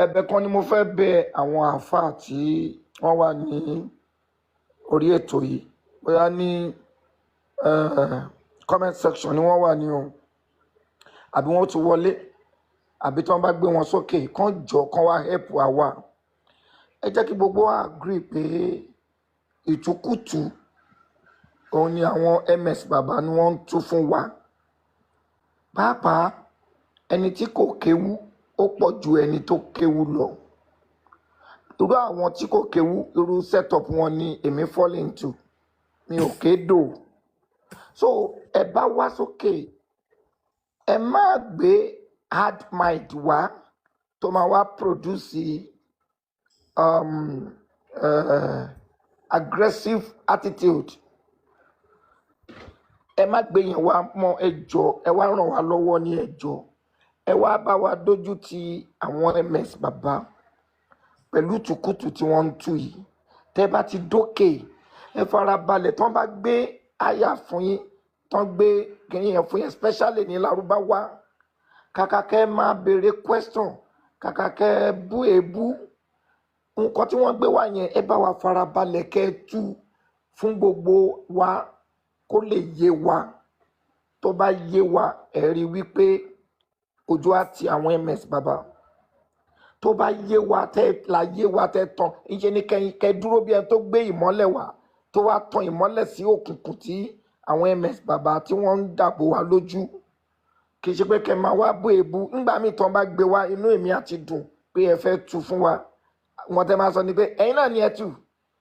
ẹ̀bẹ̀ kan ni mo fẹ́ bẹ àwọn àáfàá tí wọ́n wà ní orí ètò yìí bóyá ní comment section ni wọ́n wà ní o àbí wọ́n ti wọlé àbí tí wọ́n bá gbé wọn sókè kán jọ kán wá help àwa. Ẹ jẹ́ kí gbogbo wa agree pé ìtukùtù òun ni àwọn MS bàbá ni wọ́n ń tú fún wa. Pàápàá ẹni tí kò kéwú ó pọ̀ ju ẹni tó kéwú lọ. Irú àwọn tí kò kéwú irú setup wọn ni èmi fall into. Mi ò kédò. So ẹ bá wá sókè ẹ má gbé hard mind wá tó máa wá produce aggressive attitude. Ẹ má gbé yẹn wá mọ́ ẹjọ́ ẹ wá ràn wá lọ́wọ́ ní ẹjọ́ ẹ wá bá wa dójú ti àwọn MS bàbá pẹ̀lú tùkùtù tí wọ́n ń tú yìí. Tẹ́ bá ti dókè ẹ farabalẹ̀ tán bá gbé àyà fún yín tán gbé kìnìún yẹn fún yín especially ní Lárúbáwá kàkà kẹ́ máa béèrè question kàkà kẹ́ bú èébú nǹkan tí wọ́n gbé wá yẹn ẹ bá wa farabalẹ̀ kẹ́ tú fún gbogbo wa kó lè yé wa. Tó bá yé wa ẹ rí wípé ojú àti àwọn MS bàbá tó bá yé wa tẹ́ la yé wa tẹ́ tán ìṣe ni kẹ́ dúró bí ẹni tó gbé ìmọ́lẹ̀ wá tó wá tan ìmọ́lẹ̀ sí òkùnkùn tí àwọn MS bàbá tí wọ́n ń dàbò wa lójú. Kì í ṣe pé kẹ́ máa wá bú èébú nígbà míì tán bá gbé wá inú èmi àti dùn pé ẹ fẹ́ tú fún wa. Wọ́n tẹ́ máa sọ ni pé ẹ̀yin náà ni ẹ tú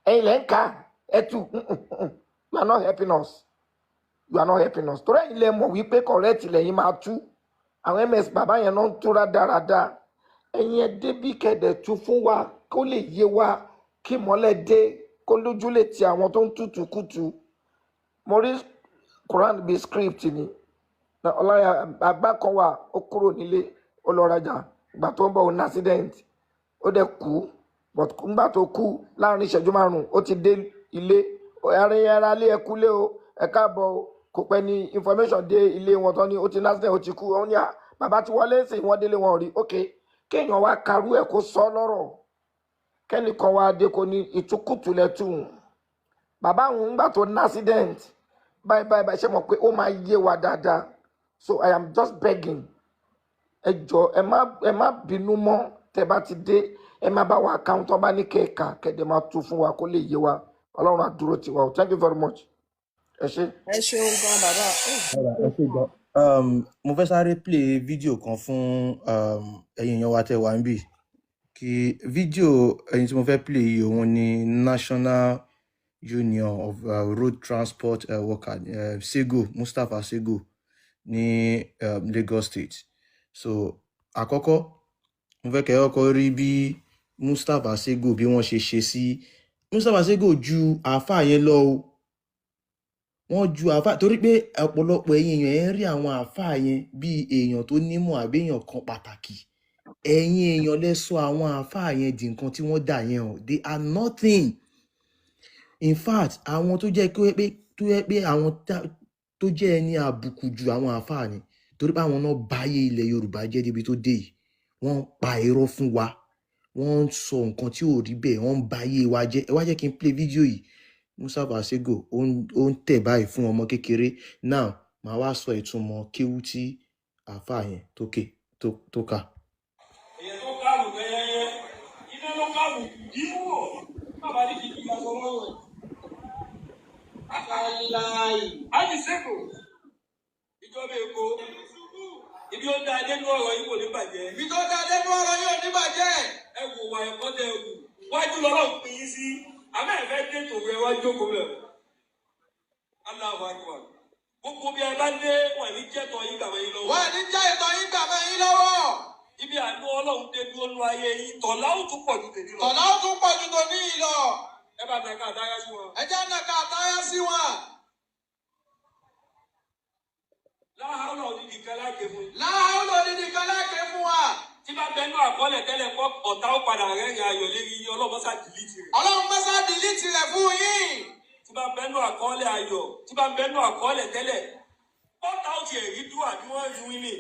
ẹ̀yin lẹ́ ń kà ẹ tú. You are not helping us. You are not helping us. Torí ẹ̀yin lẹ mọ̀ wípé correct lẹ́yìn máa tú. Àwọn MS bàbá yẹn náà ń túra dáradára. Ẹ̀yin ẹ débí kẹ̀dẹ̀ tú fún wa kó lè yé wa kí mọ́lẹ̀ dé kó lójú lè ti àwọn tó ń tútù kùtù. Mo rí Quran bí script ni. Ọláyà àgbà kan wà ó kúrò nílé ó lọ rajà ìgbà tó ń bọ̀ ní accident ó dẹ̀ kú but nígbà tó kú láàrin ìṣẹ́jú márùn-ún ó ti dé ilé ara lé ẹkú lé o ẹ káàbọ̀ o kò pẹ́ ní information dé ilé wọn tán ni ó ti ní accident ó ti kú ó ní bàbá tí wọlé sí wọn délé wọn rí ok kéèyàn wá karú ẹ̀ kó sọ lọ́rọ̀ kẹ́nìkan wá dé kó ní ìtukùtù lẹ́tù bàbá òun nígbà tó ní accident báyìí ṣe mọ̀ pé ó máa yé wa dáadáa. So I am just begging ẹ jọ̀ọ́ ẹ má bínú mọ́ tẹ́ bá ti dé ẹ má bá wa account ọba ní kẹ́ẹ̀ka kẹ́ẹ̀dẹ̀ máa tú fún wa kó lè yé wa Ọlọ́run á dúró tiwa o. Thank you very much. Ẹ ṣé. Ẹ ṣeun gan bàbá. Ẹ ṣé gan. Mo fẹ́ sáré play fídíò kan fún ẹ̀yin èèyàn wa tẹ́ wà níbí kí fídíò ẹ̀yin tí mo fẹ́ play yìí òun ni National Union of Road Transport Workers SEGO Mustapha SEGO ní Lagos State. So àkọ́kọ́ mo fẹ́ kẹ́ ọkọ̀ rí bí Mustapha SEGO bí wọ́n ṣe sí Mustapha SEGO ju àáfàá yẹn lọ o. Wọ́n ju àáfàá torí pé ọ̀pọ̀lọpọ̀ ẹ̀yin èèyàn ẹ̀ rí àwọn àáfàá yẹn bí èèyàn tó nímọ̀ àbí èèyàn kan pàtàkì. Ẹ̀yin èèyàn lẹ sọ àwọn àáfàá yẹn di nǹkan tí wọ́n dà yẹn o. They are nothing. In fact àwọn tó jẹ́ pé àwọn tó jẹ́ ẹni àbùkù ju àwọn àáfàá ni torí pé àwọn náà báyé ilẹ̀ Yorùbá jẹ́ débi tó dé yìí. Wọ́n pa irọ́ fún wa. Wọ́n ń sọ nǹkan tí ò rí bẹ́ẹ̀. Wọ́n ń báyé wa jẹ́. Ẹ wá jẹ́ kí n play fídíò yìí. Mustapha SEGO ó ń tẹ̀ báyìí fún ọmọ kékeré. Now màá wá sọ ìtumọ̀ kéwú tí àáfàá yẹn tó kà. Èyàn tó kàwù bẹ́ẹ̀ iná ló kàwù yíwò bàbá ní kí n gbà sọ́wọ́ rẹ̀. Àkàláì. Ájì SEGO ìjọba Èkó ibi ó dá adé ní ọ̀rọ̀ yìí kò ní bàjẹ́. Ibi tó dá adé ní ọ̀rọ̀ yìí ò ní bàjẹ́. Ẹ wò wà ẹ̀kọ́ tẹ wù wájú lọ́rọ̀ pín yín sí àmọ́ ẹ̀fẹ́ dètò rẹ̀ wá jókòó rẹ̀. Aláwọ̀ àgbà gbogbo bí ẹ bá dé wọ́n ní jẹ́ ìtọ́ yín gbàmọ́ yín lọ́wọ́. Wọ́n ní jẹ́ ìtọ́ yín gbàmọ́ yín lọ́wọ́. Ibi àánú Ọlọ́run dé dúró nú ayé yín tọ̀lá ó tún pọ̀ ju tèmi lọ. Tọ̀lá ó tún pọ̀ ju tòní yìí lọ. Ẹ bá nàka àtáyá sí wọn. Ẹ jẹ́ nàka àtáyá sí wọn. Láhàúlọ̀ òdìdí kan láàké fún. Láhàúlọ̀ òdìdí kan láàké fún wa. Tí bá bẹnu àkọọ́lẹ̀ tẹ́lẹ̀ kọ́ ọ̀tá ó padà rẹ́rìn ayọ̀ lérí yín Ọlọ́run mọ́sá dìlítì rẹ̀. Ọlọ́run mọ́sá dìlítì rẹ̀ fún yín. Tí bá bẹnu àkọọ́lẹ̀ ayọ̀ tí bá bẹnu àkọọ́lẹ̀ tẹ́lẹ̀ bọ́tà ó ti ẹ̀rí dúà bí wọ́n rí wí ní.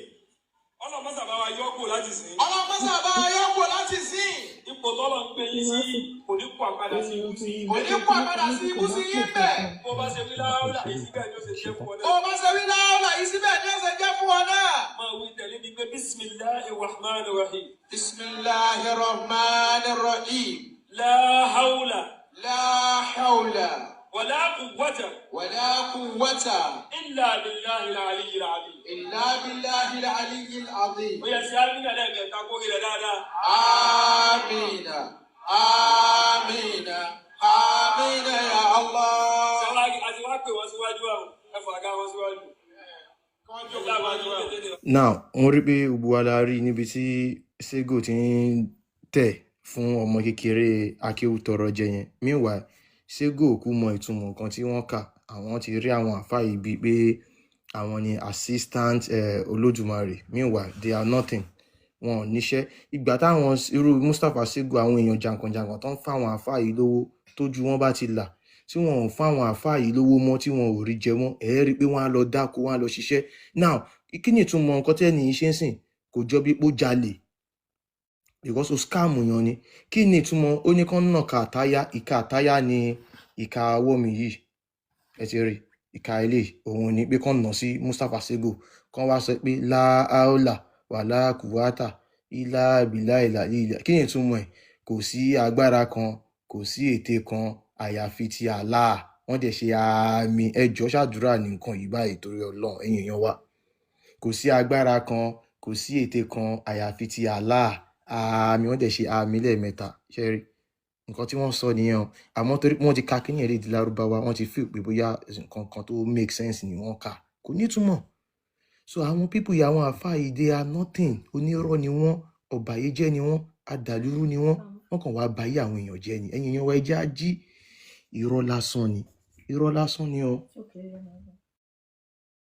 Ọlọ́run mọ́sá bá wa yọ́kù láti sìn. Ọlọ́run mọ́sá bá wa yọ́kù láti sìn. tọ́lọ̀ ń gbé yín sí kò ní kó àpadà sí ibú sí yín. Kò ní kó àpadà sí ibú sí yín bẹ́ẹ̀. Bó bá ṣe wí láwùlà yìí síbẹ̀ ni ó ṣe jẹ́ fún ọ náà. Bó bá ṣe wí láwùlà yìí síbẹ̀ ni ó ṣe jẹ́ fún ọ náà. Máa wí tẹ̀lé mi pé bisimilahi rahman rahim. Bisimilahi rahman rahim. La hawla. La hawla. ولا قوة إلا بالله العلي العظيم. إلا بالله العلي العظيم. ويا سامي لا تقول لا لا. آمين آمين آمين يا الله. سواء أزواج وأزواجهم أفعل وأزواجهم. Now wọ́n rí pé gbogbo wa la rí níbi tí Sego ti ń tẹ̀ fún ọmọ kékeré akéwùtọrọ jẹ yẹn. Meanwhile Sego kú mọ ìtumọ̀ nǹkan tí wọ́n kà. Àwọn ti rí àwọn àfáà yìí bíi pé àwọn ni assistant Olódùmarè. Meanwhile they are nothing. Wọn ò níṣẹ́. Ìgbà táwọn irú Mustapha Sego àwọn èèyàn jàǹkànjàǹkàn tó ń fáwọn àfáà yìí lówó tójú wọn bá ti là tí wọn ò fáwọn àfáà yìí lówó mọ́ tí wọn ò rí jẹ mọ́ ẹ rí pé wọ́n á lọ dáko wọ́n á lọ ṣiṣẹ́. Now kí ni ìtumọ̀ nǹkan tẹ́ ní ṣe ń sìn kò jọ bí pé ó jalè because o scam yan ni. Kí ni ìtumọ̀ ó ní kán nà ká àtáyá ìka àtáyá ni ìka ọwọ́ mi yìí ẹ ti rí ìka ilé òun ni pé kán nà sí Mustapha Sego kán wá sọ pé láàólà wàlá kùwátà ilá bìlá ìlà ilà. Kí ni ìtumọ̀ ẹ̀ kò sí agbára kan kò sí ète kan àyàfi ti Allah. Wọ́n dẹ̀ ṣe àmì ẹjọ́ ṣàdúrà ní nǹkan yìí báyìí torí Ọlọ́run ẹ̀yin èèyàn wa. Kò sí agbára kan kò sí ète kan àyàfi ti Allah. Àmì wọ́n dẹ̀ ṣe àmì lẹ́ẹ̀mẹ́ta ṣẹ́rí nǹkan tí wọ́n sọ nìyẹn o. Àmọ́ torí wọ́n ti ka kíní ẹ̀ lédè Lárúbáwá wọ́n ti feel pé bóyá nǹkan kan tó make sense ni wọ́n kà kò ní túmọ̀. So àwọn people yìí àwọn àfáà yìí they are nothing. Onírọ́ ni wọ́n ọ̀bàyéjẹ́ ni wọ́n adàlúrú ni wọ́n kàn wá bayé àwọn èèyàn jẹ́ ni ẹ̀yin èèyàn wa ẹ jẹ́ á jí irọ́ lásán ni o.